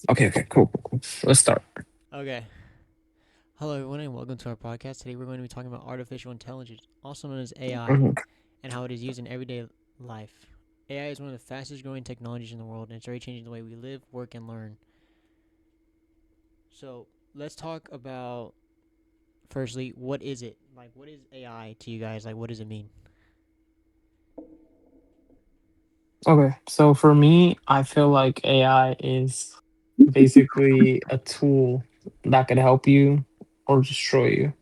Okay, cool. Let's start. Okay. Hello, everyone, and welcome to our podcast. Today, we're going to be talking about artificial intelligence, also known as AI, Mhm. and how it is used in everyday life. AI is one of the fastest growing technologies in the world, and it's already changing the way we live, work, and learn. So, let's talk about firstly, what is it? Like, what is AI to you guys? Like, what does it mean? Okay, so for me, I feel like AI is basically a tool that could help you or destroy you.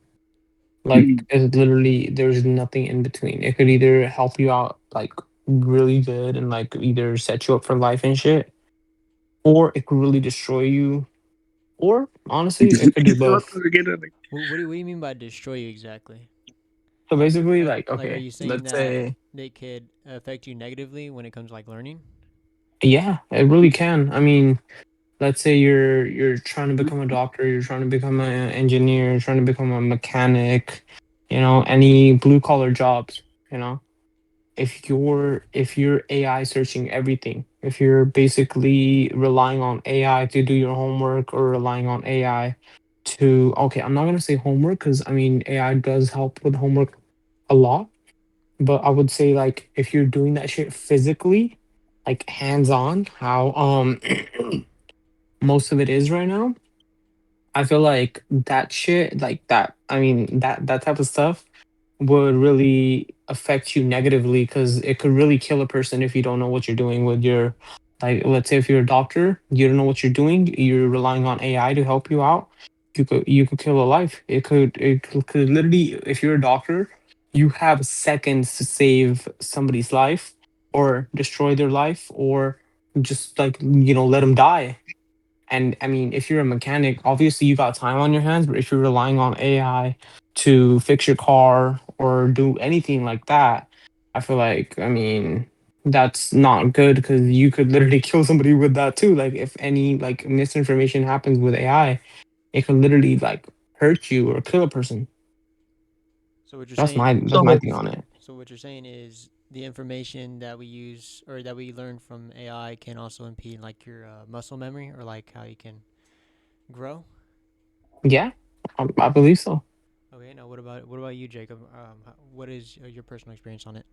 Like, it's literally, there's nothing in between. It could either help you out, like, really good and, like, either set you up for life and shit, or it could really destroy you, or honestly, it could do both. What do you mean by destroy you exactly? So basically, Like, like, like, are okay, you saying let's that say, they could affect you negatively when it comes to, like, learning? yeah, it really can. I mean, let's say you're trying to become a doctor, you're trying to become an engineer, you're trying to become a mechanic, any blue collar jobs, you know. If you're AI searching everything, if you're basically relying on AI to do your homework or relying on AI to, okay, I'm not gonna say homework because I mean AI does help with homework a lot, but I would say like if you're doing that shit physically, like hands on, how most of it is right now, I feel like that shit, like that, I mean, that type of stuff would really affect you negatively because it could really kill a person if you don't know what you're doing with your, like, let's say if you're a doctor, you don't know what you're doing, you're relying on AI to help you out, you could kill a life. It could literally, if you're a doctor, you have seconds to save somebody's life or destroy their life or just like, let them die. And I mean, if you're a mechanic, obviously you got time on your hands, but if you're relying on AI to fix your car or do anything like that, I feel like, I mean, that's not good because you could literally kill somebody with that too. Like if any like misinformation happens with AI, it could literally like hurt you or kill a person. So what you're That's saying my that's my So thing on it. So what you're saying is the information that we use or that we learn from AI can also impede like your muscle memory or like how you can grow. Yeah, I believe so. Okay, now what about you, Jacob? What is your personal experience on it?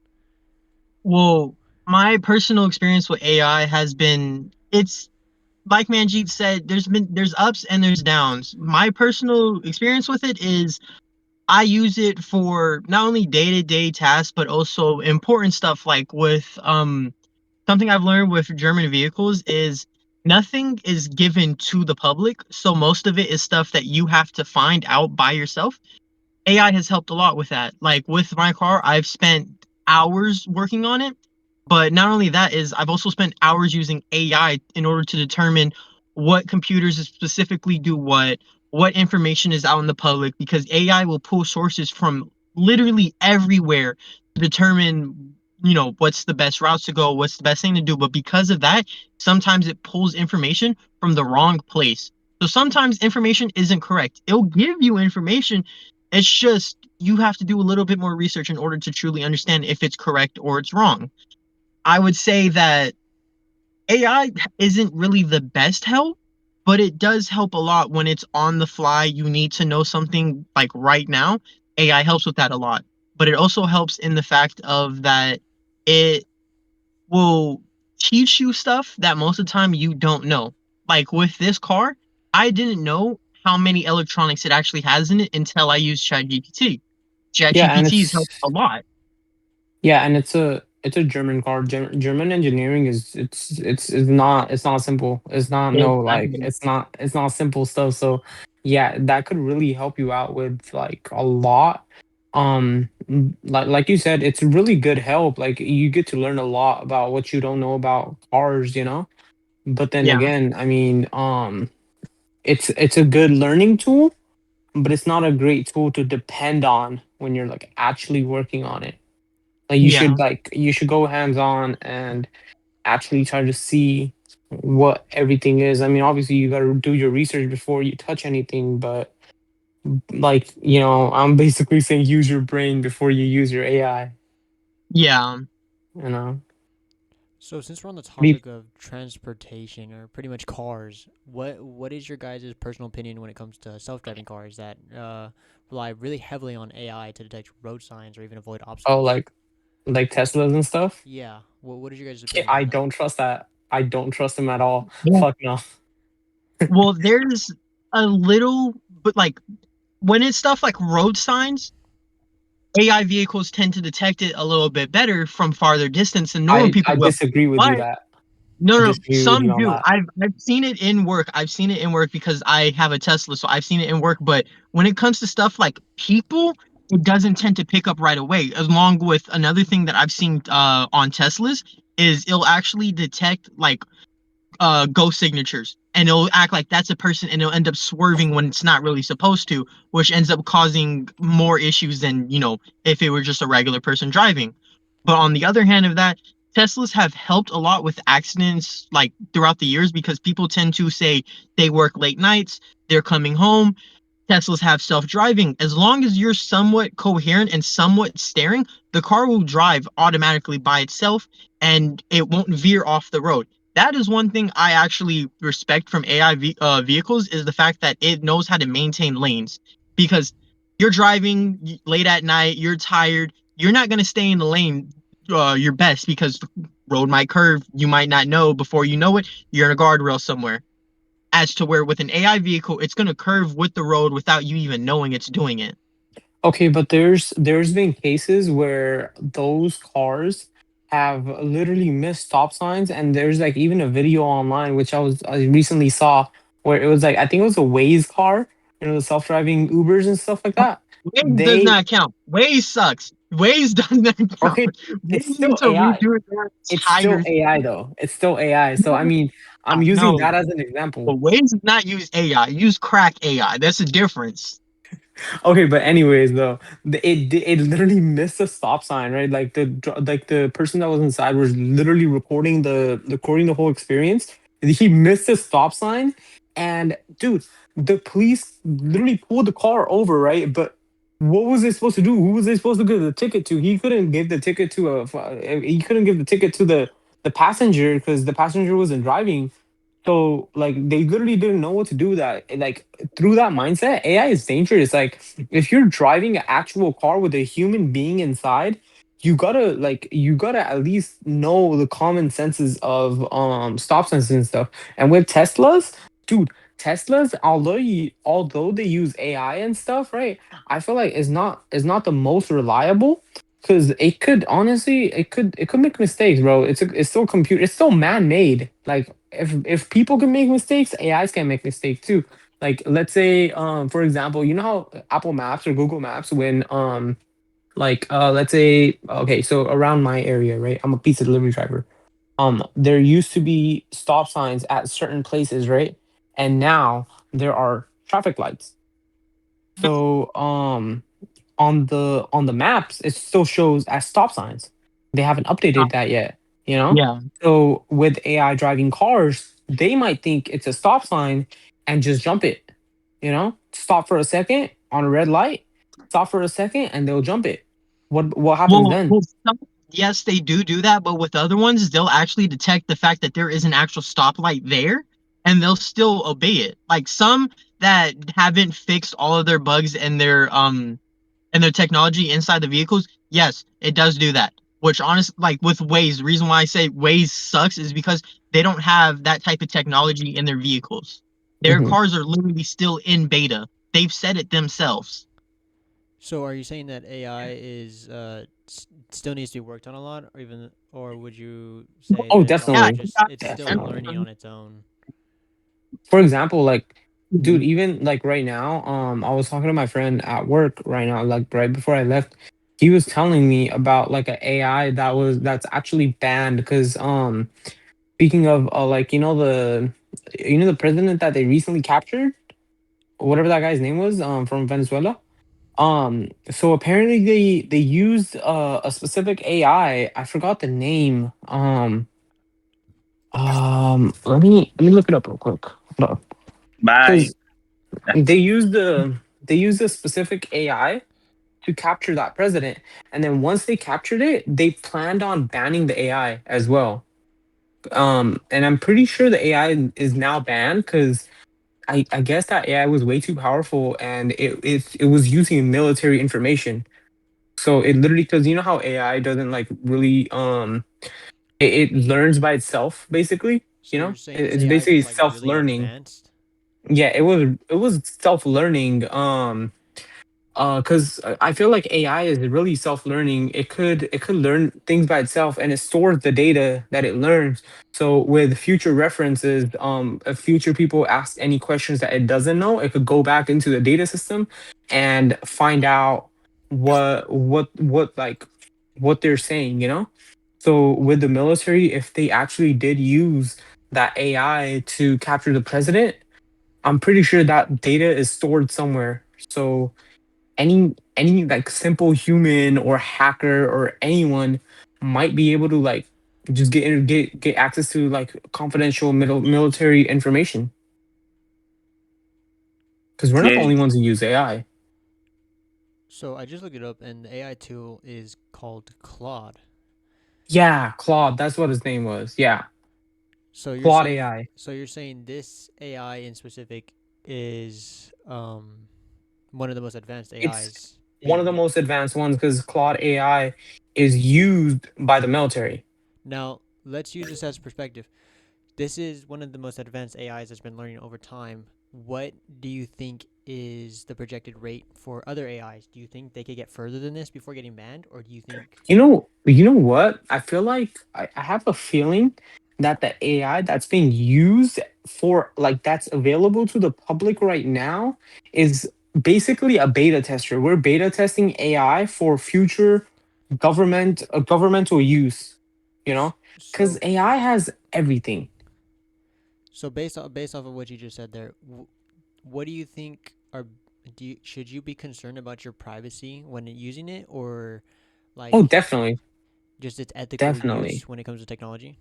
well, my personal experience with AI has been it's like Manjeet said, there's ups and there's downs. My personal experience with it is I use it for not only day-to-day tasks but also important stuff like with something I've learned with German vehicles is nothing is given to the public, so most of it is stuff that you have to find out by yourself. AI has helped a lot with that. Like with my car, I've spent hours working on it. But not only that is I've also spent hours using AI in order to determine what computers specifically do what information is out in the public, because AI will pull sources from literally everywhere to determine, what's the best routes to go, what's the best thing to do. But because of that, sometimes it pulls information from the wrong place. So sometimes information isn't correct. It'll give you information, it's just you have to do a little bit more research in order to truly understand if it's correct or it's wrong. I would say that AI isn't really the best help, but it does help a lot when it's on the fly. You need to know something like right now. AI helps with that a lot. But it also helps in the fact of that it will teach you stuff that most of the time you don't know. Like with this car, I didn't know how many electronics it actually has in it until I used ChatGPT. Yeah, and ChatGPT has helped a lot. it's a German car. German engineering is not simple. It's not no like Exactly. it's not simple stuff. So yeah, that could really help you out with like a lot. Like you said, it's really good help. Like you get to learn a lot about what you don't know about cars. But then Yeah. again, I mean, it's a good learning tool, but it's not a great tool to depend on when you're like actually working on it. Like Yeah. you should go hands on and actually try to see what everything is. I mean, obviously you got to do your research before you touch anything, but like, I'm basically saying use your brain before you use your AI, Yeah. you know. So since we're on the Be- topic of transportation or pretty much cars, what is your guys' personal opinion when it comes to self-driving cars that rely really heavily on AI to detect road signs or even avoid oh, obstacles? like Teslas and stuff. Yeah. What is your guys' Yeah, opinion I on that? don't trust that. I don't trust them at all. Yeah. Fuck no. Well, there's a little, but like when it's stuff like road signs, AI vehicles tend to detect it a little bit better from farther distance than normal I people will. disagree with you But that. no, I no, disagree with you some on do. that. I've seen it in work. I've seen it in work because I have a Tesla, so I've seen it in work. But when it comes to stuff like people, it doesn't tend to pick up right away. Along with another thing that I've seen on Teslas is it'll actually detect like ghost signatures, and it'll act like that's a person, and it'll end up swerving when it's not really supposed to, which ends up causing more issues than if it were just a regular person driving. But on the other hand of that, Teslas have helped a lot with accidents like throughout the years because people tend to say they work late nights, they're coming home. Teslas have self-driving. As long as you're somewhat coherent and somewhat staring, the car will drive automatically by itself and it won't veer off the road. That is one thing I actually respect from vehicles is the fact that it knows how to maintain lanes. Because you're driving late at night, you're tired, you're not going to stay in the lane your best because the road might curve, you might not know. Before you know it, you're in a guardrail somewhere, as to where with an AI vehicle, it's going to curve with the road without you even knowing it's doing it. Okay, but there's been cases where those cars have literally missed stop signs, and there's like even a video online which I recently saw where it was like I think it was a Waze car, the self-driving Ubers and stuff like that. Waze does They not count. Waze sucks. Waze does not count. okay, it's Waze still needs to AI. redo their It's still entire. AI though. It's still AI. So I mean, I'm using No, that as an example. but Waze does not use AI. Use crack AI. That's the difference. Okay, but anyways, though, it literally missed a stop sign, right? Like like the person that was inside was literally recording the whole experience. He missed a stop sign, and dude, the police literally pulled the car over, right? But what was they supposed to do? Who was they supposed to give the ticket to? He couldn't give the ticket to he couldn't give the ticket to the passenger because the passenger wasn't driving. So like they literally didn't know what to do with that. And, like through that mindset, AI is dangerous. Like if you're driving an actual car with a human being inside, you gotta at least know the common senses of stop signs and stuff. And with Teslas, dude, Teslas, although they use AI and stuff, right? I feel like it's not the most reliable because it could honestly it could make mistakes, bro. It's still computer, it's still man-made. Like if people can make mistakes, AIs can make mistakes too. Like let's say for example, you know how Apple Maps or Google Maps when let's say okay, so around my area, right? I'm a pizza delivery driver. There used to be stop signs at certain places, right? And now there are traffic lights. So on the maps, it still shows as stop signs. They haven't updated that yet, you know? Yeah. So with AI driving cars, they might think it's a stop sign and just jump it, Stop for a second on a red light, stop for a second, and they'll jump it. What happens then? Well, yes, they do that, but with other ones, they'll actually detect the fact that there is an actual stoplight there, and they'll still obey it. Like some that haven't fixed all of their bugs and their technology inside the vehicles, yes, it does do that. Which honestly, like with Waze, the reason why I say Waze sucks is because they don't have that type of technology in their vehicles. Their Mhm. cars are literally still in beta. They've said it themselves. So are you saying that AI is still needs to be worked on a lot, or even, or would you say Oh, that it's also Yeah, definitely, just it's still definitely. learning on its own? For example, like, dude, even like right now, I was talking to my friend at work right now, like right before I left. He was telling me about like an AI that's actually banned because speaking of like the president that they recently captured, whatever that guy's name was, from Venezuela. So apparently they used a specific AI. I forgot the name. Let me look it up real quick. Bye. Because they used a specific AI to capture that president, and then once they captured it, they planned on banning the AI as well. And I'm pretty sure the AI is now banned because I guess that AI was way too powerful and it was using military information. So it literally, because you know how AI doesn't like really it learns by itself basically. So you're saying this It's AI basically was like self really learning. advanced? Yeah, it was self learning. Because I feel like AI is really self-learning. It could learn things by itself, and it stores the data that it learns. So with future references, if future people ask any questions that it doesn't know, it could go back into the data system and find out what like what they're saying. So with the military, if they actually did use that AI to capture the president, I'm pretty sure that data is stored somewhere. So any like simple human or hacker or anyone might be able to like just get access to like confidential military information because we're not the Yeah. only ones who use AI. So I just looked it up, and the AI tool is called Claude. Yeah, Claude, that's what his name was. Yeah, So you're Claude saying AI. so you're saying this AI in specific is one of the most advanced It's AIs one being of the most advanced ones because Claude AI is used by the military. now. Let's use this as perspective. This is one of the most advanced AIs that's been learning over time. What do you think is the projected rate for other AIs? Do you think they could get further than this before getting banned, or do you think? You know what? I feel like I have a feeling that the AI that's being used for like that's available to the public right now is basically a beta tester. We're beta testing AI for future governmental use, you know? Because So AI has everything. based off of what you just said there, what do you think are should you be concerned about your privacy when using it, or Oh, like definitely. just its ethical Definitely. use when it comes to technology?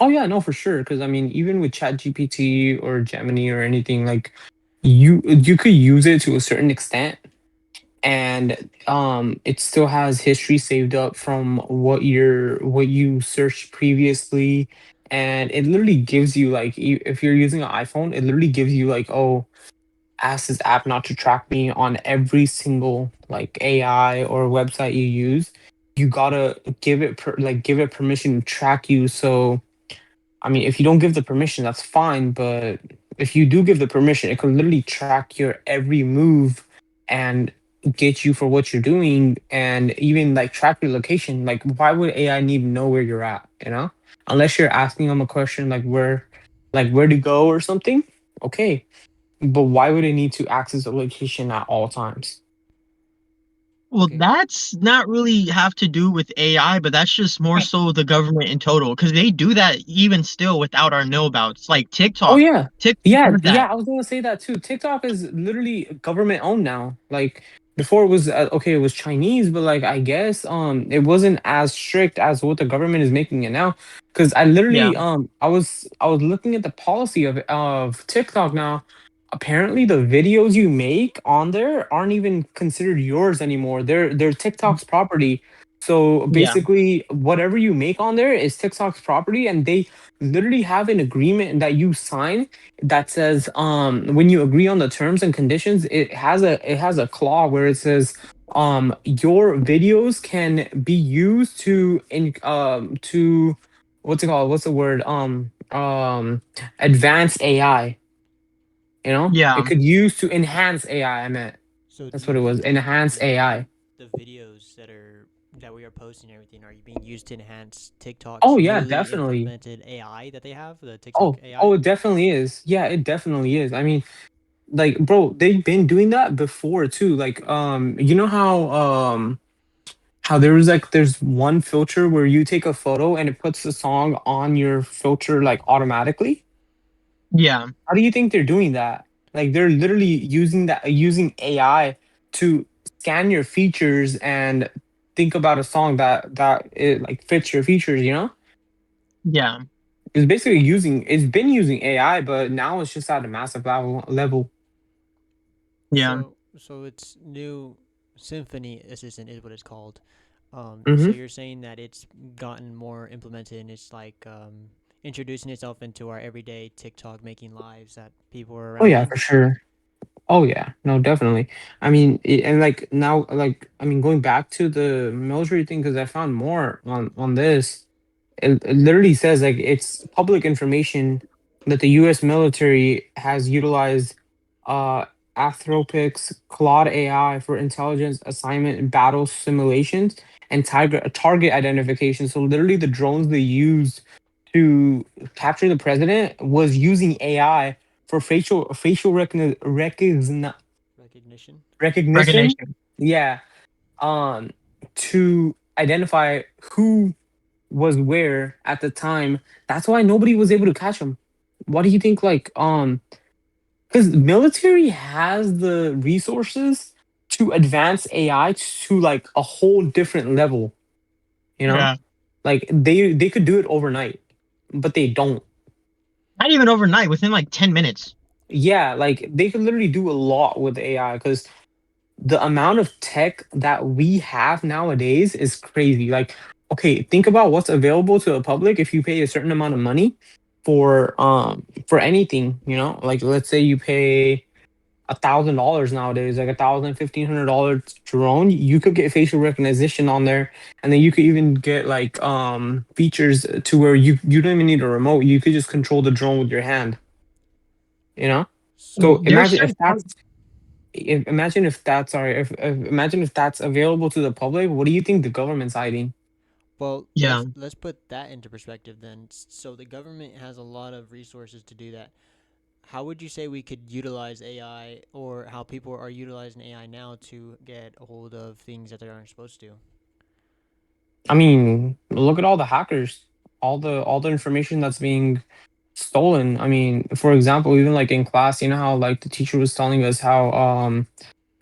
Oh yeah, no, for sure. Because I mean, even with ChatGPT or Gemini or anything, like you could use it to a certain extent, and it still has history saved up from what you searched previously, and it literally gives you like if you're using an iPhone, it literally gives you like, oh, ask this app not to track me on every single like AI or website you use. You gotta give it permission to track you. So I mean, if you don't give the permission, that's fine. But if you do give the permission, it can literally track your every move and get you for what you're doing and even like track your location. Like, why would AI need to know where you're at, Unless you're asking them a question like where to go or something. Okay. But why would it need to access the location at all times? Well, Okay. that's not really have to do with AI, but that's just more so the government in total, because they do that even still without our know abouts. Like Oh TikTok, yeah. TikTok Yeah, does yeah, that. I was gonna say that too. TikTok is literally government owned now. Like before it was okay, it was Chinese, but like I guess it wasn't as strict as what the government is making it now. Because I Yeah, literally I was looking at the policy of TikTok now. Apparently the videos you make on there aren't even considered yours anymore. They're TikTok's property. So yeah, basically whatever you make on there is TikTok's property, and they literally have an agreement that you sign that says when you agree on the terms and conditions, it has a clause where it says your videos can be used to what's it called, what's the word, advanced AI. yeah. It could use to enhance AI. I meant So do that's what you it was, think enhance AI. the videos that we are posting and everything are being used to enhance Oh TikTok's yeah, newly definitely. implemented AI that they have, the TikTok Oh, AI? it definitely is. Yeah, it definitely is. I mean, like bro, they've been doing that before too. Like you know how there's one filter where you take a photo and it puts the song on your filter like automatically. Yeah, How do you think they're doing that? Like they're literally using AI to scan your features and think about a song that it like fits your features. yeah, It's been using AI, but now it's just at a massive level. yeah, So it's new Symphony Assistant is what it's called. So Hmm. you're saying that it's gotten more implemented and it's like introducing itself into our everyday TikTok making lives that people are Oh around yeah, in. for sure. Oh yeah, no, definitely. I mean, and like now, like I mean, going back to the military thing because I found more on this. It literally says like it's public information that the U.S. military has utilized uh Anthropic's Claude AI for intelligence assignment and battle simulations and target identification. So literally, the drones they used to capture the president was using AI for facial Recognition. recognition. Recognition. Yeah, um, to identify who was where at the time. That's why nobody was able to catch him. What do you think? Like, because military has the resources to advance AI to like a whole different level. You know, Yeah. like they could do it overnight, but they don't. Not even overnight, within like 10 minutes. Yeah, like they could literally do a lot with AI because the amount of tech that we have nowadays is crazy. Like, okay, think about what's available to the public if you pay a certain amount of money for anything, you know? Like let's say you pay $1,000 nowadays, like $1,000, $1,500 drone, you could get facial recognition on there, and then you could even get like features to where you don't even need a remote. You could just control the drone with your hand, you know? So There's imagine if certain that's imagine if that's sorry if imagine if that's available to the public. What do you think the government's hiding? Well, yeah. let's put that into perspective then. So the government has a lot of resources to do that. How would you say we could utilize AI, or how people are utilizing AI now to get a hold of things that they aren't supposed to? I mean, look at all the hackers, all the information that's being stolen. I mean, for example, even like in class, you know how like the teacher was telling us how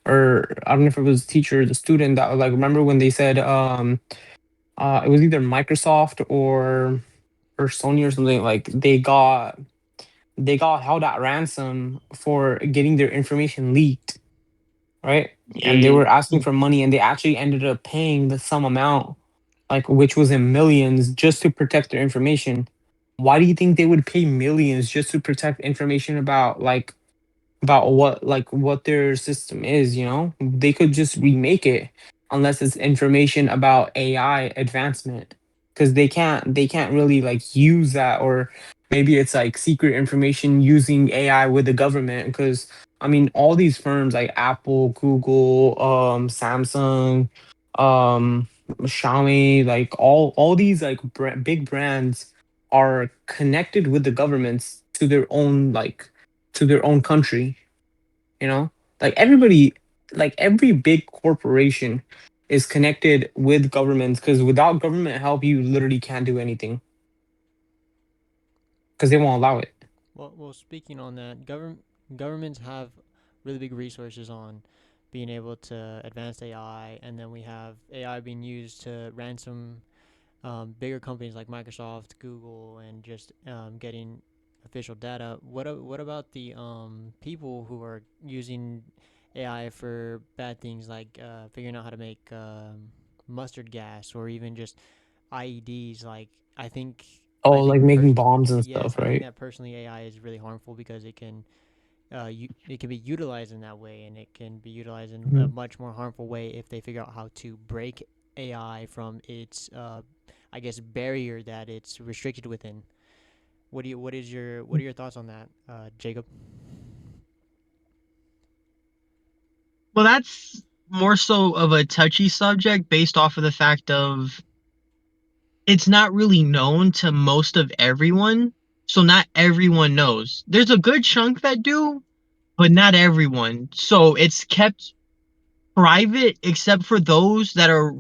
or I don't know if it was the teacher or the student that like remember when they said it was either Microsoft or Sony or something like they got held at ransom for getting their information leaked, right? And they Yeah. were asking for money, and they actually ended up paying the sum amount, like which was in millions, just to protect their information. Why do you think they would pay millions just to protect information about like what their system is? You know, they could just remake it unless it's information about AI advancement, because they can't really like use that, or maybe it's like secret information using AI with the government. Because I mean, all these firms like Apple, Google, Samsung, um, Xiaomi, like all these like big brands are connected with the governments to their own country, you know? Like everybody, like every big corporation is connected with governments because without government help, you literally can't do anything because they won't allow it. Well, speaking on that, governments have really big resources on being able to advance AI, and then we have AI being used to ransom bigger companies like Microsoft, Google, and just getting official data. What about the people who are using AI for bad things like figuring out how to make mustard gas or even just IEDs? Like I Oh, like think making bombs and yes, stuff, I think right? that personally AI is really harmful because it can be utilized in that way, and it can be utilized in a Mhm. much more harmful way if they figure out how to break AI from its I guess barrier that it's restricted within. What are your thoughts on that, Jacob? Well, that's more so of a touchy subject based off of the fact of it's not really known to most of everyone. So not everyone knows. There's a good chunk that do, but not everyone. So it's kept private except for those that are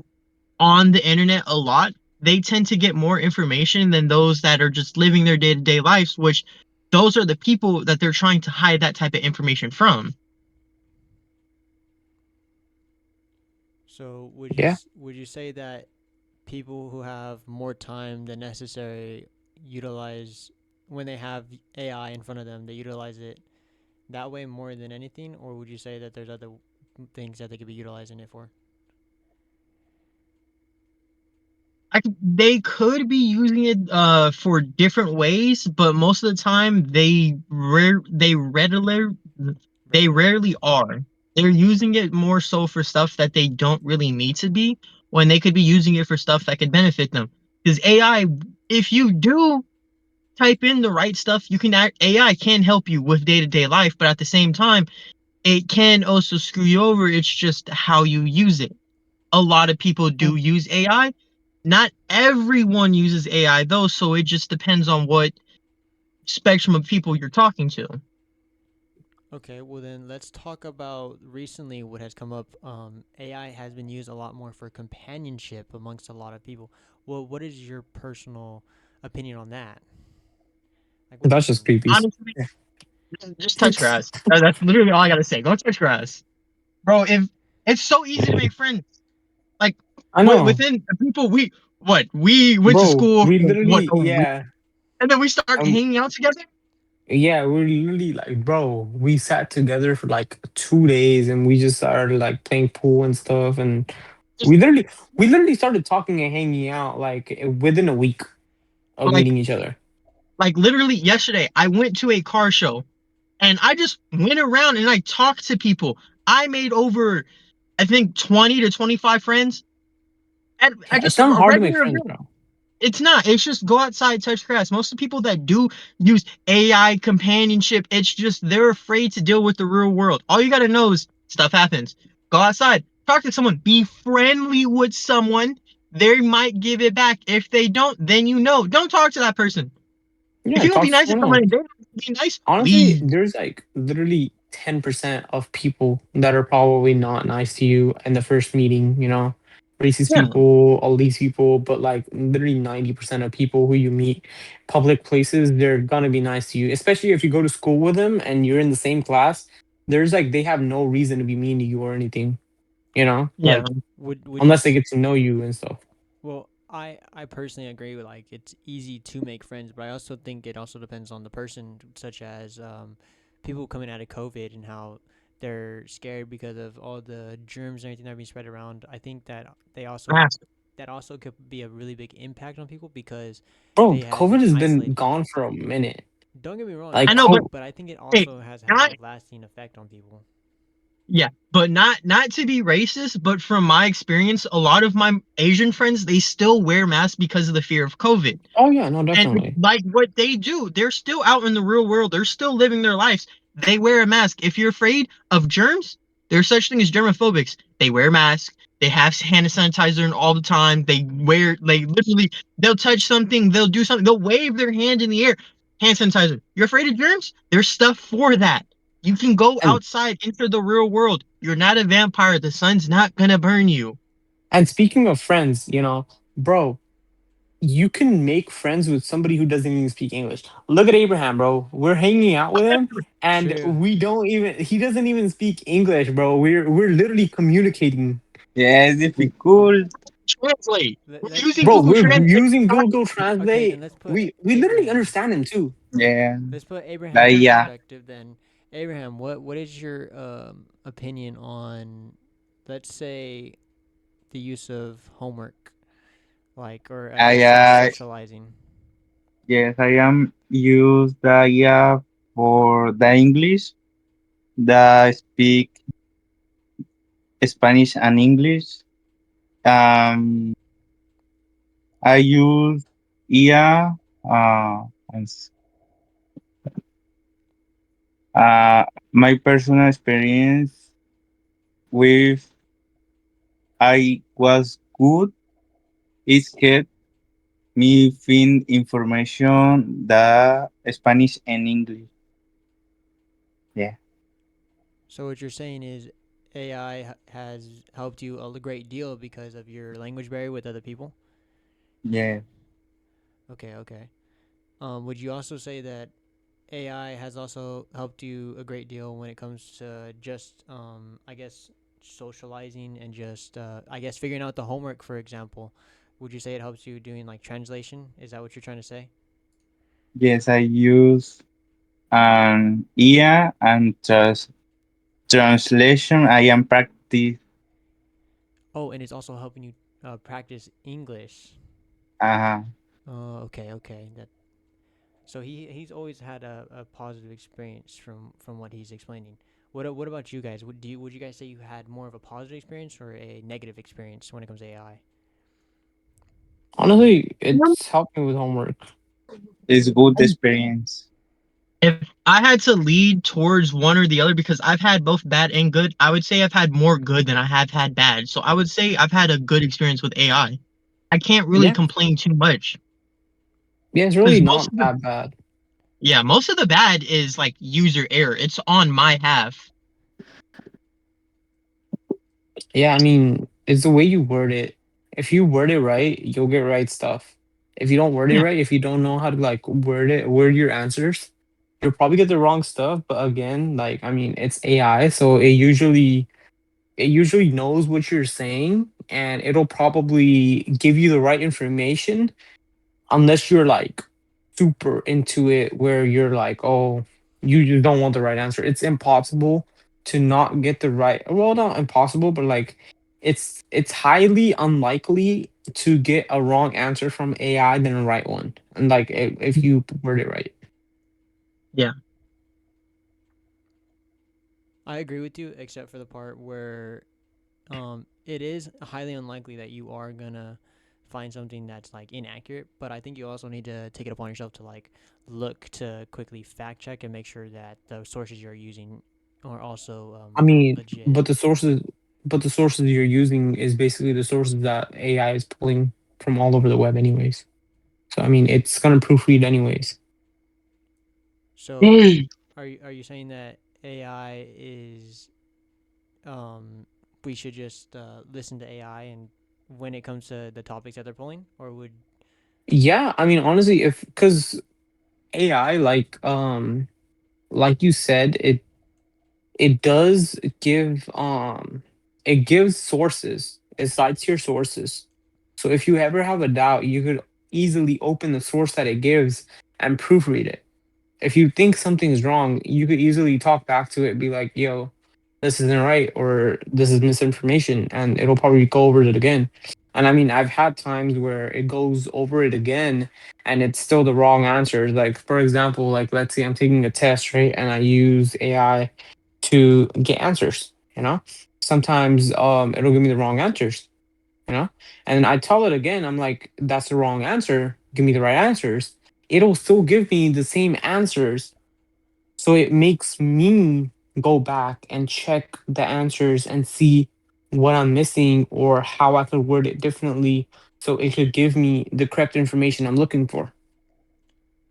on the internet a lot. They tend to get more information than those that are just living their day-to-day lives, which those are the people that they're trying to hide that type of information from. So Yeah. would you say that people who have more time than necessary utilize when they have AI in front of them, they utilize it that way more than anything, or would you say that there's other things that they could be utilizing it for? they could be using it for different ways, but most of the time they rarely are. They're using it more so for stuff that they don't really need to be, when they could be using it for stuff that could benefit them. Because AI, if you do type in the right stuff, AI can help you with day-to-day life, but at the same time, it can also screw you over. It's just how you use it. A lot of people do use AI. Not everyone uses AI though, so it just depends on what spectrum of people you're talking to. Okay, well then let's talk about recently what has come up. AI has been used a lot more for companionship amongst a lot of people. Well, what is your personal opinion on that? Like, what do you That's just think? creepy. Honestly, just touch grass. That's literally all I gotta say. Go touch grass, bro. If it's so easy to make friends, like I know, within the people we went to bro. school We for literally, a week, yeah, and then we start um, hanging out together. yeah, we're literally like, bro. We sat together for like 2 days, and we just started like playing pool and stuff, and Just we literally, we literally started talking and hanging out like within a week of like meeting each other. literally yesterday, I went to a car show and I just went around and I talked to people. I made over, I think, 20 to 25 friends at Yeah, it's just not a hard to make regular friends, event. bro. It's not. It's just go outside, touch grass. Most of the people that do use AI companionship, it's just they're afraid to deal with the real world. All you gotta know is stuff happens. Go outside, talk to someone, be friendly with someone. They might give it back. If they don't, then you know. Don't talk to that person. If Yeah, you gonna talk be to nice to someone else. somebody, be nice. Honestly, Leave. there's like literally 10% of people that are probably not nice to you in the first meeting, racist Yeah, people, all these people, but like literally 90% of people who you meet public places, they're gonna be nice to you, especially if you go to school with them and you're in the same class. There's like they have no reason to be mean to you or anything, yeah. like Would you unless they get to know you and stuff. Well, I personally agree with like it's easy to make friends, but I also think it also depends on the person, such as people coming out of COVID and how they're scared because of all the germs and everything that are being spread around. I think that Mask. that also could be a really big impact on people because Bro, they have COVID been has been isolated. gone for a minute. Don't get me wrong, it Like I know, has, but COVID. but I think it hey, also has had not a lasting effect on people. yeah, but not to be racist, but from my experience, a lot of my Asian friends they still wear masks because of the fear of COVID. Oh yeah, no, And it's definitely. like what they do, they're still out in the real world. They're still living their lives. They wear a mask. If you're afraid of germs, there's such thing as germophobics. They wear masks. They have hand sanitizer all the time. They literally, they'll touch something, they'll do something, they'll wave their hand in the air. Hand sanitizer. You're afraid of germs? There's stuff for that. You can go And outside into the real world. You're not a vampire. The sun's not gonna burn you. And speaking of friends, bro, you can make friends with somebody who doesn't even speak English. Look at Abraham, bro. We're hanging out with him and True. he doesn't even speak English, bro. We're literally communicating. Yeah, it's difficult. Translate. We're Let's using Bro, Google we're Translate. using Google okay, then Translate. let's put We literally Abraham. understand him too. Yeah, Let's put Abraham like in yeah, perspective then. Abraham, what is your opinion on, let's say, the use of homework, like, or I I guess socializing? yes, I am use the yeah for the English, the speak Spanish and English. Um, I use yeah. And uh, my personal experience with I was good. It helped me find information the Spanish and English. Yeah, So what you're saying is AI has helped you a great deal because of your language barrier with other people. yeah, Okay, okay. Would you also say that AI has also helped you a great deal when it comes to just, I guess, socializing and just, I guess, figuring out the homework, for example? Would you say it helps you doing like translation? Is that what you're trying to say? yes. I use IA and translation. I am practice. Oh, and it's also helping you practice English. Uh-huh. Oh, okay, okay. That so he's always had a positive experience from what he's explaining. What about you guys? Would you guys say you had more of a positive experience or a negative experience when it comes to AI? Honestly, it's helped me with homework. It's good experience. If I had to lead towards one or the other, because I've had both bad and good, I would say I've had more good than I have had bad. So I would say I've had a good experience with AI. I can't really Yeah, complain too much yeah, it's because really not that bad. most of the bad is like user error. It's on my half. Yeah, I mean, it's the way you word it. If you word it right, you'll get right stuff. If you don't word it Yeah. right, if you don't know how to like word your answers, you'll probably get the wrong stuff. But again, like I mean, it's AI, so it usually knows what you're saying, and it'll probably give you the right information unless you're like super into it where you're like, oh, you just don't want the right answer. It's impossible to not get the right, well, not impossible, but like it's highly unlikely to get a wrong answer from AI than a right one. And like if you word it right. Yeah. I agree with you, except for the part where it is highly unlikely that you are gonna find something that's like inaccurate. But I think you also need to take it upon yourself to like look to quickly fact check and make sure that the sources you're using are also I mean, legit. but the sources you're using is basically the sources that AI is pulling from all over the web anyways. So I mean, it's gonna proofread anyways. So Hey. are you saying that AI is we should just listen to AI and when it comes to the topics that they're pulling, or would Yeah, I mean, honestly, if because AI, like you said, it does give it gives sources. It cites your sources. So if you ever have a doubt, you could easily open the source that it gives and proofread it. If you think something's wrong, you could easily talk back to it, be like, yo, this isn't right, or this is misinformation, and it'll probably go over it again. And I mean, I've had times where it goes over it again and it's still the wrong answers. Like, for example, like let's say I'm taking a test, right? And I use AI to get answers, you know? Sometimes it'll give me the wrong answers, you know? And I tell it again, I'm like, that's the wrong answer. Give me the right answers. It'll still give me the same answers. So it makes me go back and check the answers and see what I'm missing or how I could word it differently so it could give me the correct information I'm looking for.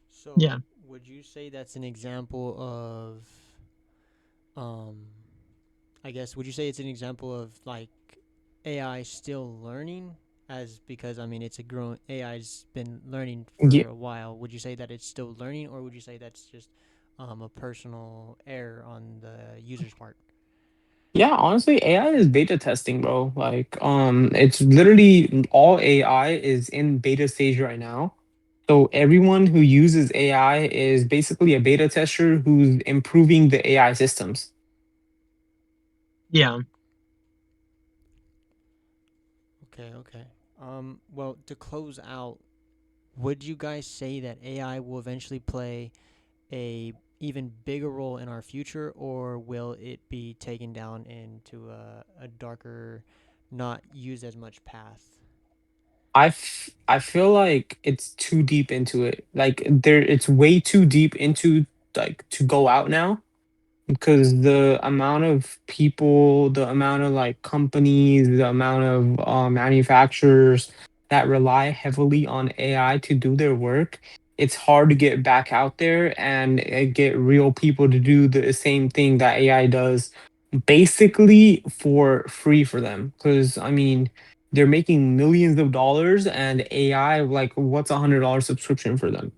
so Yeah. would you say that's an example of um I guess would you say it's an example of like AI still learning as because I mean it's a growing AI's been learning Yeah, for a while. Would you say that it's still learning or would you say that's just a personal error on the user's part? yeah, honestly, AI is beta testing, bro. Like, it's literally all AI is in beta stage right now. So everyone who uses AI is basically a beta tester who's improving the AI systems. Yeah. Okay, okay. Well, to close out, would you guys say that AI will eventually play a even bigger role in our future, or will it be taken down into a darker, not used as much path? I feel like it's too deep into it. Like it's way too deep into like to go out now because the amount of people, the amount of like companies, the amount of manufacturers that rely heavily on AI to do their work, it's hard to get back out there and get real people to do the same thing that AI does basically for free for them. Because I mean, they're making millions of dollars and AI, like, what's $100 subscription for them?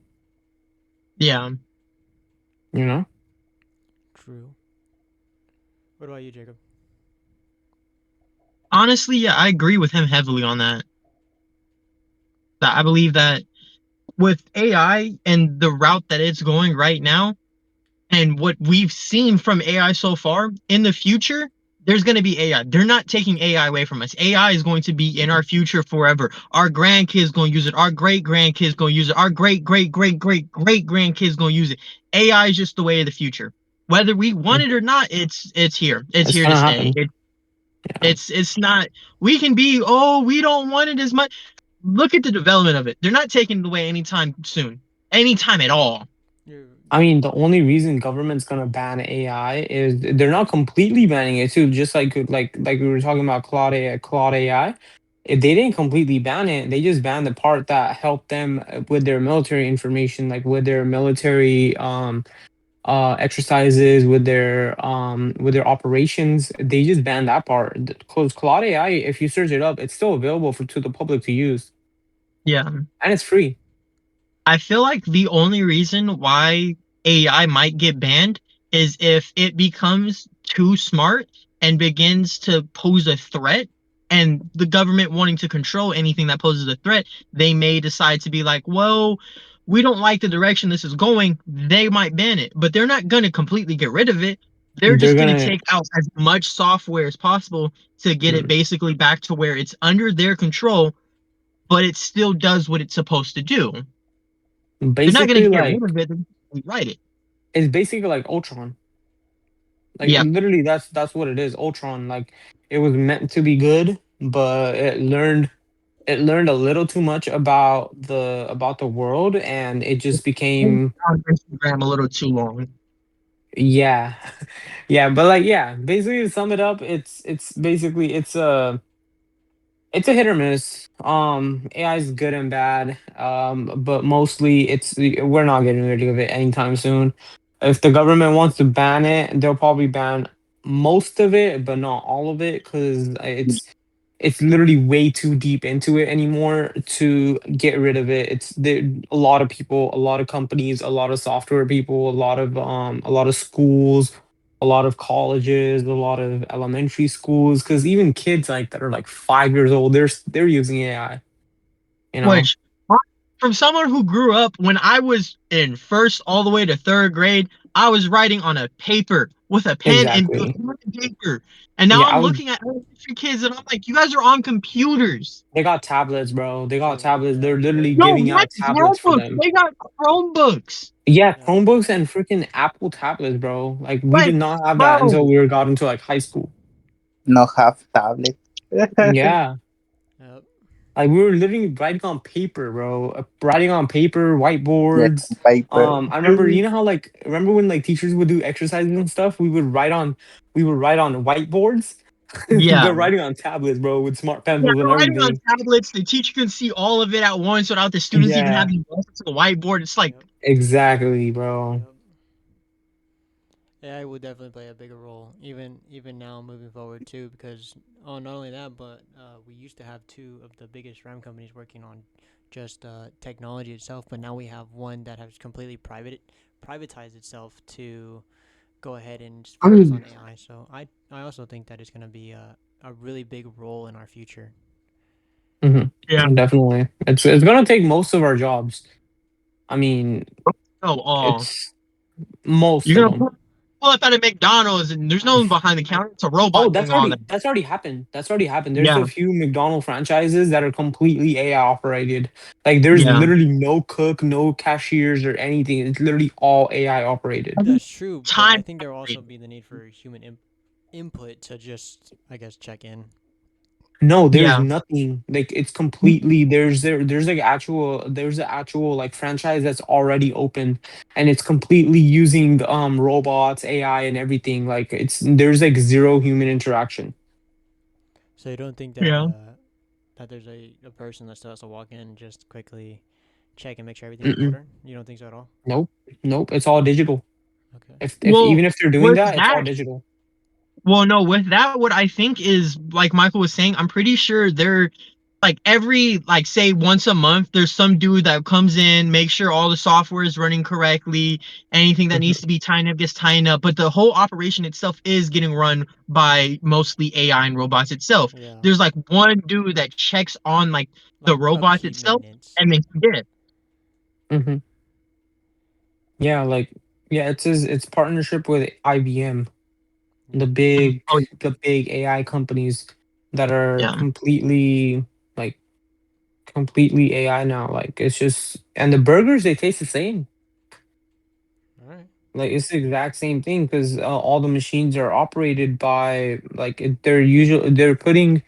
Yeah. You know? True. What about you, Jacob? Honestly, yeah, I agree with him heavily on that. That I believe that with AI and the route that it's going right now, and what we've seen from AI so far, in the future, there's going to be AI. They're not taking AI away from us. AI is going to be in our future forever. Our grandkids going to use it. Our great grandkids going to use it. Our great grandkids going to use it. AI is just the way of the future. Whether we want it or not, it's here. It's It's here to gonna stay. happen. Yeah. It's not. We can be. Oh, we don't want it as much. Look at the development of it. They're not taking it away anytime soon. Anytime at all. You're, I mean, the only reason government's gonna ban AI is they're not completely banning it too. Just like we were talking about Claude AI. If they didn't completely ban it, they just banned the part that helped them with their military information, like with their military exercises, with their operations. They just banned that part. Because Claude AI, if you search it up, it's still available for to the public to use, Yeah. and it's free. I feel like the only reason why AI might get banned is if it becomes too smart and begins to pose a threat, and the government wanting to control anything that poses a threat, they may decide to be like, well, we don't like the direction this is going. They might ban it, but they're not going to completely get rid of it. They're They're just going to gonna take out as much software as possible to get it basically back to where it's under their control, but it still does what it's supposed to do. They're not gonna basically get rid like of it. They're gonna write it. it's basically like Ultron. Like Yeah. literally, that's what it is. Ultron. Like it was meant to be good, but it learned a little too much about the world, and it just became On Instagram a little too long. yeah, yeah. But like yeah, basically to sum it up, it's basically it's a hit or miss. AI is good and bad. But mostly we're not getting rid of it anytime soon. If the government wants to ban it, they'll probably ban most of it, but not all of it, because it's literally way too deep into it anymore to get rid of it. It's there a lot of people, a lot of companies, a lot of software people, a lot of schools, a lot of colleges, a lot of elementary schools, because even kids like that are like 5 years old, they're using AI, you know? Which, from someone who grew up when I was in first all the way to third grade, I was writing on a paper with a pen and with Exactly. pen and paper. And now Yeah, I'm looking at elementary kids and I'm like, you guys are on computers. they got tablets, bro. They got true. tablets. Yeah, They're literally Yo, giving what out tablets for Chromebooks? them. They got Chromebooks. Yeah, yeah. Chromebooks and freaking Apple tablets, bro. Like we did Like, not have that until bro, we got into like high school. No have tablet. Yeah. Yep. Like we were literally writing on paper, bro. Writing on paper, Yeah, whiteboards. paper. I remember, you know how like remember when like teachers would do exercises and stuff? We would write on whiteboards. yeah. They're writing on tablets, bro, with smart Yeah, pencils and they're writing on everything. tablets. The teacher can see all of it at once without the students even Yeah, having to go to the whiteboard. It's like, Yep. exactly, bro. Yep. AI will definitely play a bigger role, even now moving forward too. Because not only that, but we used to have two of the biggest RAM companies working on just technology itself, but now we have one that has completely privatized itself to go ahead and just focus on AI. So I also think that it's going to be a really big role in our future. Hmm. yeah. Definitely, it's gonna take most of our jobs. I mean, Oh, it's most you're of gonna them. pull up at a McDonald's and there's no one behind the counter. It's a robot Oh, doing all that. that's already happened. That's already happened. There's Yeah, a few McDonald's franchises that are completely AI operated. Like there's yeah. literally no cook, no cashiers or anything. It's literally all AI operated. Every That's true, but I time. think there will also be the need for human input to just, I guess, check in. No, there's Yeah. nothing. Like it's completely there's an actual like franchise that's already open, and it's completely using robots, AI and everything. Like there's like zero human interaction. So you don't think Yeah. that there's a person that still has to walk in and just quickly check and make sure everything's in Mm-mm. order? You don't think so at all? Nope. Nope. It's all digital. Okay. If Well, even if they're doing with that, it's all that, digital. well, no, with that, what I think is like Michael was saying, I'm pretty sure they're like every like say once a month, there's some dude that comes in, make sure all the software is running correctly, anything that needs Mhm. to be tied up gets tied up. But the whole operation itself is getting run by mostly AI and robots itself. Yeah. There's like one dude that checks on like the Like robots upkeep itself, maintenance. and then yeah, Mhm. Yeah, like yeah, it's partnership with IBM. The big Oh the big AI companies that are yeah, like completely AI now. Like it's just, and the burgers, they taste the same. All right. Like it's the exact same thing because all the machines are operated by like they're usually they're putting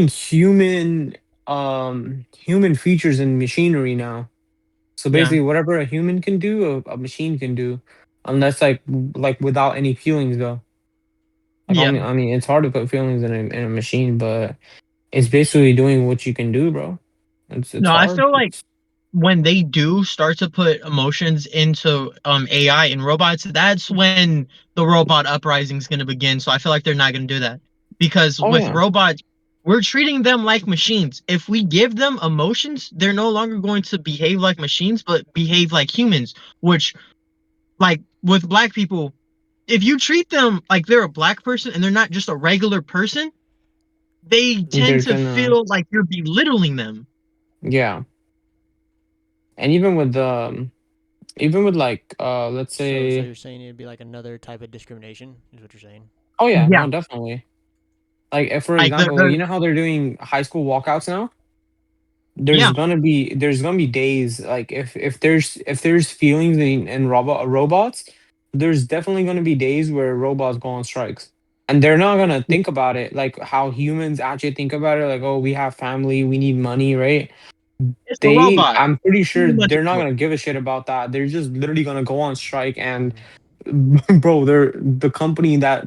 human features in machinery now. So yeah, basically, whatever a human can do, a machine can do, unless like without any feelings though. Like yeah. I mean, it's hard to put feelings in a machine, but it's basically doing what you can do, bro. It's No, I hard. feel like when they do start to put emotions into AI and robots, that's when the robot uprising is going to begin. So I feel like they're not going to do that because Oh with yeah, robots, we're treating them like machines. If we give them emotions, they're no longer going to behave like machines, but behave like humans. Which, like with black people, if you treat them like they're a black person and they're not just a regular person, they tend they're to gonna feel like you're belittling them. yeah. And even with like let's So say you're saying it'd be like another type of discrimination, is what you're saying? oh yeah, Yeah, no, definitely. Like if, for like example, you know how they're doing high school walkouts now? yeah, There's gonna be days like if there's feelings in robots, there's definitely gonna be days where robots go on strikes. And they're not gonna think about it like how humans actually think about it, like, oh, we have family, we need money, right? it's a robot. I'm pretty sure Pretty much a they're not robot. gonna give a shit about that. They're just literally gonna go on strike and Mm-hmm. bro, they're the company that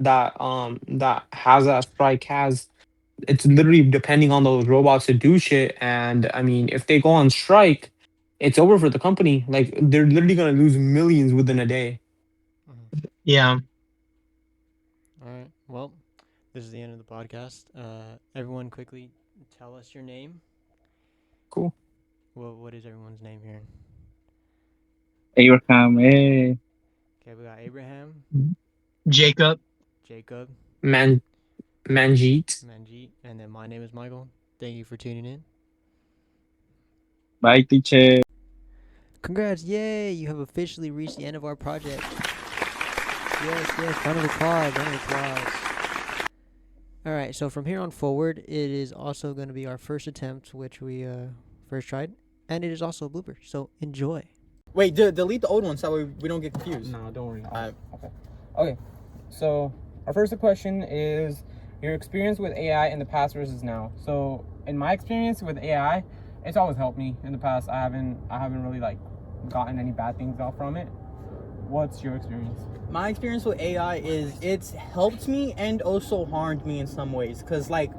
has that strike has it's literally depending on those robots to do shit. And I mean, if they go on strike, it's over for the company. Like they're literally gonna lose millions within a day. Mm-hmm. Yeah. All right. Well, this is the end of the podcast. Everyone, quickly tell us your name. Cool. Well, what is everyone's name here? Abraham, Okay, we got Abraham, Jacob. Jacob, Man, Manjeet. Manjeet, and then my name is Michael. Thank you for tuning in. bye, teacher. Congrats! Yay! You have officially reached the end of our project. Yes. Round of applause. All right. So from here on forward, it is also going to be our first attempt, which we first tried, and it is also a blooper. So enjoy. Wait, delete the old one so we don't get confused. No, don't worry. Alright. Okay. So our first question is your experience with AI in the past versus now. So in my experience with AI, it's always helped me in the past. I haven't really like gotten any bad things out from it. What's your experience? My experience with AI is it's helped me and also harmed me in some ways. Because, like,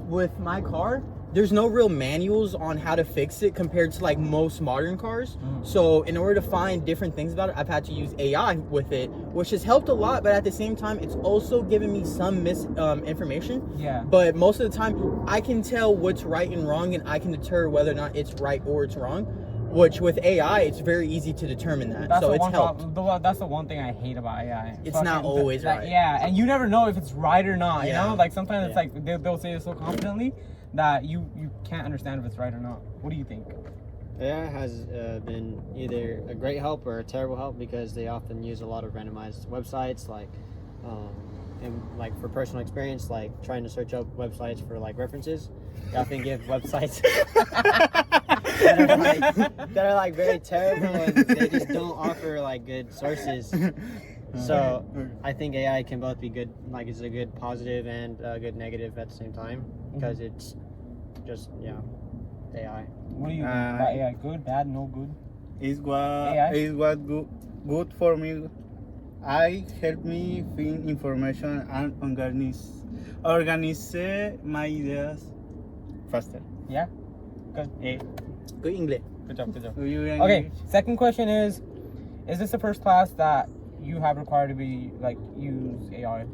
with my car, there's no real manuals on how to fix it compared to, like, most modern cars. So, in order to find different things about it, I've had to use AI with it, which has helped a lot. But at the same time, it's also given me some misinformation. Yeah. But most of the time, I can tell what's right and wrong, and I can deter whether or not it's right or it's wrong. Which with AI, it's very easy to determine that. That's So the it's one helped. that's the one thing I hate about AI. It's not always right. Yeah, and you never know if it's right or not. You Yeah. know, like sometimes it's Yeah. like they'll say it so confidently that you can't understand if it's right or not. What do you think? AI has been either a great help or a terrible help because they often use a lot of randomized websites, like, and like for personal experience, like trying to search up websites for like references. They often give websites that are like very terrible and they just don't offer like good sources. So I think AI can both be good, like it's a good positive and a good negative at the same time because it's just AI. What do you think about AI? Good, bad, no good? AI? It was good for me. I helped me find information and organize my ideas faster. Yeah. Good. Good English. Good job. Do you Okay. English? Second question is this the first class that you have required to be like use AI?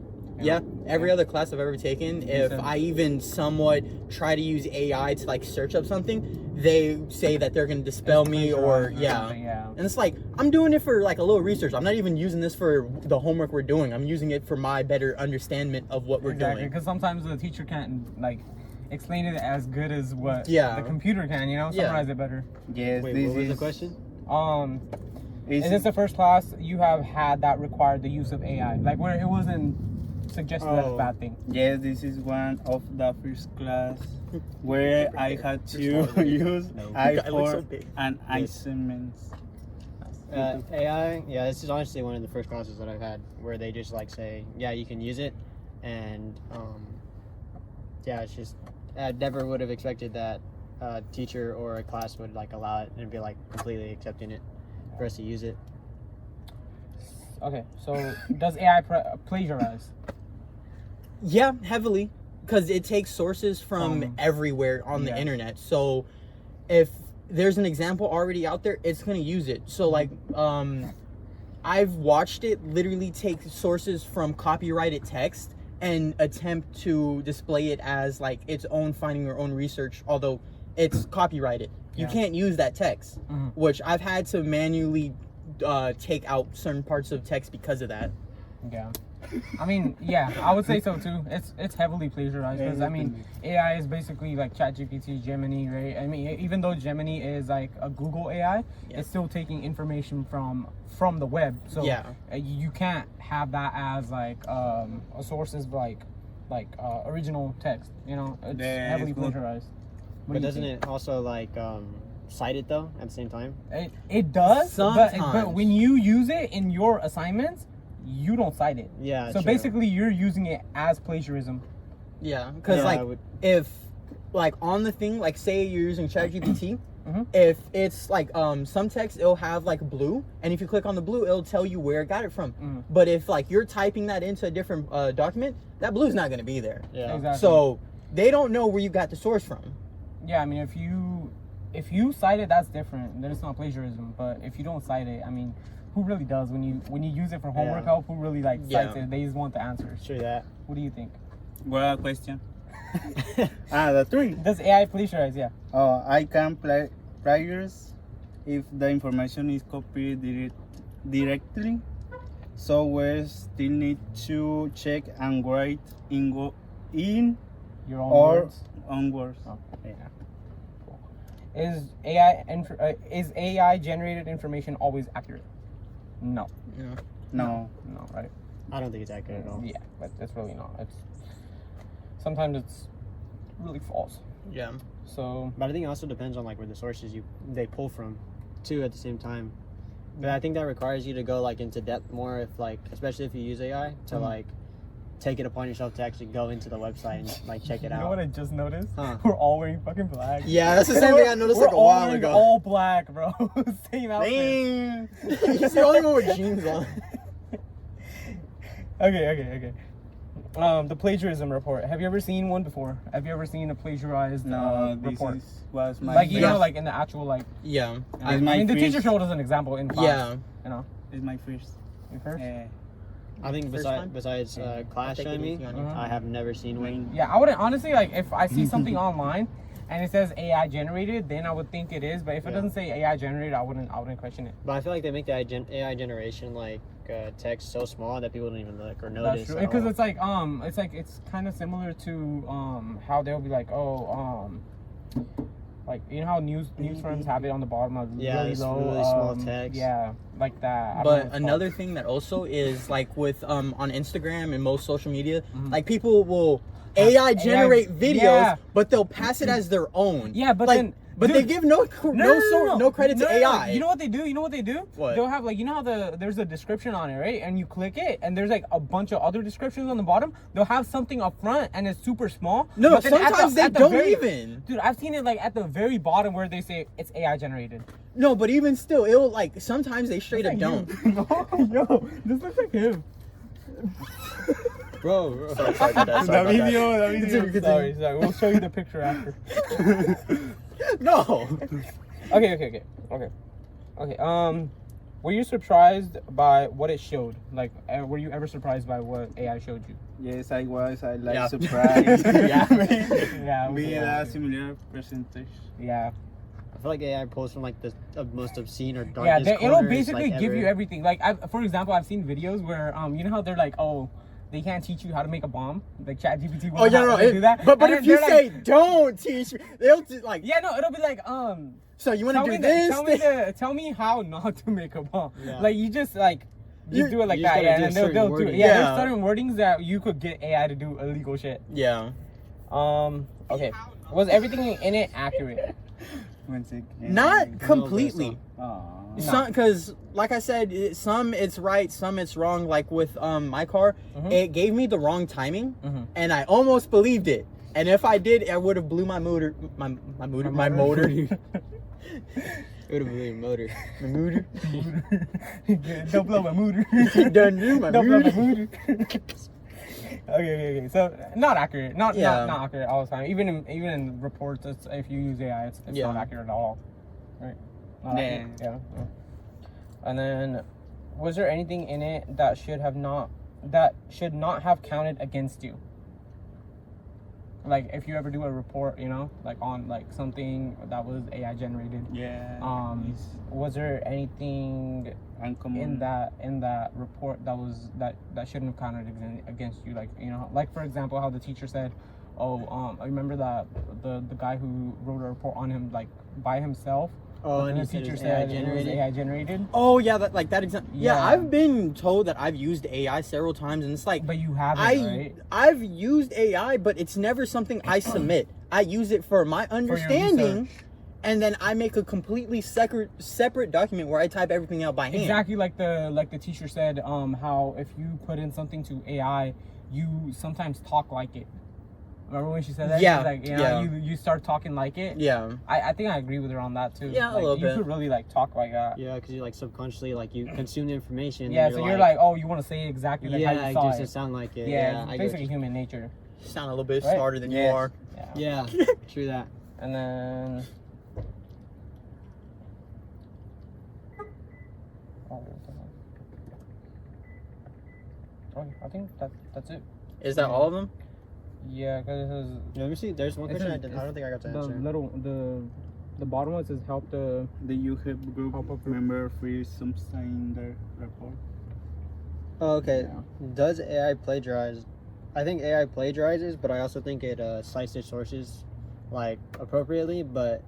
Yeah, every other class I've ever taken, if I even somewhat try to use AI to like search up something, they say that they're gonna dispel me or yeah. And it's like I'm doing it for like a little research. I'm not even using this for the homework we're doing. I'm using it for my better understanding of what we're doing. Because sometimes the teacher can't like explain it as good as what Yeah. the computer can. You know, Yeah. summarize it better. Yes, Wait, this what was the is question? Is Is this the first class you have had that required the use of AI? Like where it wasn't suggested as a Oh. bad thing. Yes, this is one of the first class where I had to use i4 and iSiemens. AI, yeah, this is honestly one of the first classes that I've had where they just like say, yeah, you can use it, and yeah, it's just I never would have expected that a teacher or a class would like allow it and be like completely accepting it for us to use it. Okay, so does AI plagiarize? Yeah, heavily, because it takes sources from everywhere on the yeah. internet. So if there's an example already out there, it's gonna use it. So like I've watched it literally take sources from copyrighted text and attempt to display it as like its own finding or own research, although it's copyrighted. You Yeah. can't use that text, Mhm. which I've had to manually take out certain parts of text because of that. Yeah. I mean, yeah, I would say so too. It's heavily plagiarized because I mean, AI is basically like ChatGPT, Gemini, right? I mean, even though Gemini is like a Google AI, Yeah. it's still taking information from the web. So Yeah. you can't have that as like a source is like original text. You know, it's Yeah, heavily it's good. plagiarized. What But do you doesn't think? it also like cite it though at the same time? It does, but Sometimes. when you use it in your assignments, you don't cite it. Yeah. So true. basically, you're using it as plagiarism. Yeah, because Yeah, I like would- if like on the thing, like say you're using ChatGPT, Mhm. if it's like some text, it'll have like blue, and if you click on the blue, it'll tell you where it got it from. Mhm. But if like you're typing that into a different document, that blue's not gonna be there. yeah. Exactly. So they don't know where you got the source from. Yeah, I mean, if you cite it, that's different. Then it's not plagiarism. But if you don't cite it, I mean, who really does when you use it for homework Yeah. help? Who really like cites Yeah. it? They just want the answers. True that. What do you think? What question? The three. Does AI plagiarize? Yeah. Oh, I can plagiarize if the information is copied directly. So we still need to check and write in Your own or words. on words. Oh, Yeah. cool. Is AI generated information always accurate? No. No. No. Right. I don't think it's accurate at all. Yeah, but it's really not. Sometimes it's really false. Yeah. So But I think it also depends on like where the sources they pull from, too, at the same time. But I think that requires you to go like into depth more, if like especially if you use AI to like take it upon yourself to actually go into the website and like check it you out. know what I just noticed? Huh. We're all wearing fucking black. Yeah, that's the same thing I noticed like a We're all while wearing ago. all black, bro. Same outfit. Dang. He's the only one with jeans on. Okay. The plagiarism report. Have you ever seen one before? Have you ever seen a plagiarized No, this report? was my Like you know, first. like in the actual like. Yeah. I my mean, the teacher first- showed us an example in class. Yeah. You know, It's my first. you first. I think First time? besides class take it showing me, easy on you. I have never seen one. Yeah, I wouldn't honestly like if I see something online and it says AI generated, then I would think it is. But if it Yeah. doesn't say AI generated, I wouldn't question it. But I feel like they make the AI generation like text so small that people don't even look or notice. That's true. at Because all. it's kind of similar to how they'll be like, like you know how news firms have it on the bottom of Yeah, really it's low, really small text. Yeah, like that. I don't know But what it's another called. thing that also is like with on Instagram and most social media, Mhm. like people will AI generate videos, yeah. but they'll pass it as their own. Yeah, but like, then but they dude, give no credit to AI. You know what they do? What? They'll have like, you know how there's a description on it, right? And you click it, and there's like a bunch of other descriptions on the bottom. They'll have something up front, and it's super small. No, but then at sometimes they at the don't very- even. Dude, I've seen it like at the very bottom where they say it's AI generated. No, but even still, it'll like sometimes they straight up Like don't. you. No, yo, this looks like him. bro. Sorry about that. Sorry about that. Continue. Sorry. We'll show you the picture after. No. Okay. Were you surprised by what it showed? Like, were you ever surprised by what AI showed you? Yes, I was. I like Yeah. surprised. Yeah, We had yeah. a similar percentage. Yeah. I feel like AI pulls from like the most obscene or Yeah, darkest it'll corners, basically like, give ever. you everything. Like, for example, I've seen videos where, you know how they're like, oh, they can't teach you how to make a bomb. Like ChatGPT Oh yeah, no, do that. but And if then you they're say like, don't teach me, they'll like. yeah, no, it'll be like So you want tell to me do this? tell me how not to make a bomb. Yeah. Like you just like you do it like you just that, gotta yeah, do and certain they'll do it. wording. Yeah, Yeah. there's certain wordings that you could get AI to do illegal shit. Yeah. Okay. Was everything in it accurate? Not completely. Aw. Some, because like I said, some it's right, some it's wrong. Like with my car, Mhm. it gave me the wrong timing, Mhm. and I almost believed it. And if I did, I would have blew my motor. My motor. It would have blew your motor. My motor. Don't blow my motor. Done do my Don't blow my motor. motor. Okay. So not accurate. Not Yeah. not accurate all the time. Even in reports, if you use AI, it's Yeah. not accurate at all. Right? Not Yeah. accurate. Yeah. And then, was there anything in it that should not have counted against you? Like if you ever do a report, like on like something that was AI generated. Yeah. Was there anything Uncommon. in that report that shouldn't have counted against you? Like like for example, how the teacher said, I remember that the guy who wrote a report on him like by himself. Oh, but and then he the said teacher it was AI said it was generated? AI generated. Oh yeah, like that example. Yeah, Yeah. I've been told that I've used AI several times, and it's like But you haven't, right? I've used AI, but it's never something I submit. I use it for my understanding, research. and then I make a completely separate document where I type everything out by hand. Exactly like the teacher said, how if you put in something to AI, you sometimes talk like it. Remember when she said that? Yeah, She's like, yeah. you start talking like it. Yeah. I think I agree with her on that too. Yeah, a Like, little you bit. could really like talk like that. Yeah, because you like subconsciously like you consume the information. Yeah, and so you're like, oh, you want to say exactly like yeah, how you it saw just it. to sound like it. Yeah, I it's get basically you. human nature. You sound a little bit Right? smarter than you Yes. are. Yeah. Yeah, true that. And then. Oh, I think that's it. Is that all of them? Yeah, because Yeah, let me see. There's one It question says- I don't think I got to the answer. the bottom one says help the. The YouHub group Help a group. member free something in their report. Oh, okay. Yeah. Does AI plagiarize? I think AI plagiarizes, but I also think it cites its sources like appropriately. But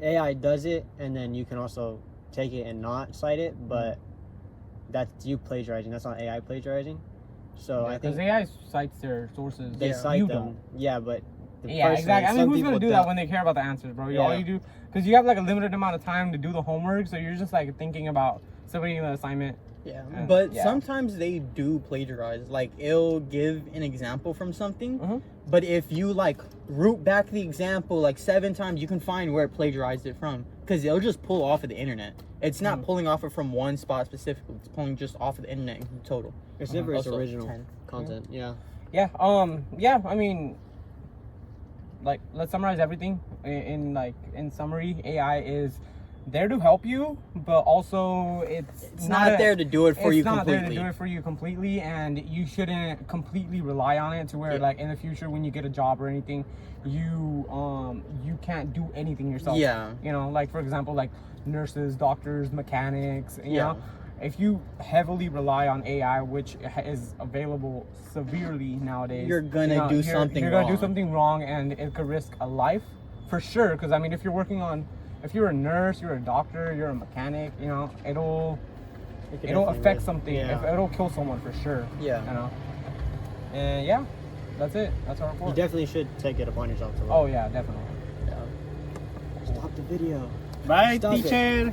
AI does it, and then you can also take it and not cite it, but that's you plagiarizing. That's not AI plagiarizing. So I Because think AI cites their sources. they cite you them. don't. Yeah, but the Yeah, person- exactly. I mean, some who's gonna people do that don't. when they care about the answers, bro? All Yeah. you do, because you have like a limited amount of time to do the homework, so you're just like thinking about submitting the assignment. Yeah. And- But yeah. sometimes they do plagiarize. Like it'll give an example from something, Mhm. but if you like root back the example like 7 times, you can find where it plagiarized it from. Because it'll just pull off of the internet. It's not pulling off it from one spot specifically. It's pulling just off of the internet in total. It's never its Also, original 10. content. Yeah. Yeah. Yeah. I mean, like, let's summarize everything in summary. AI is there to help you, but also It's not there to do it for you It's not there to completely. do it for you completely, and you shouldn't completely rely on it to where, Yeah. like, in the future when you get a job or anything, you can't do anything yourself. Yeah. Like for example, like nurses, doctors, mechanics. You Yeah. know, if you heavily rely on AI, which is available severely nowadays, You're gonna do something You're gonna do wrong. something wrong, and it could risk a life for sure. Because I mean, if you're a nurse, you're a doctor, you're a mechanic, it'll It could it'll definitely affect risk- something. Yeah. It'll kill someone for sure. Yeah. And yeah, that's it. That's our You report. definitely should take it upon yourself to look. Oh yeah, definitely. Stop the video. Bye, Stop it. teacher.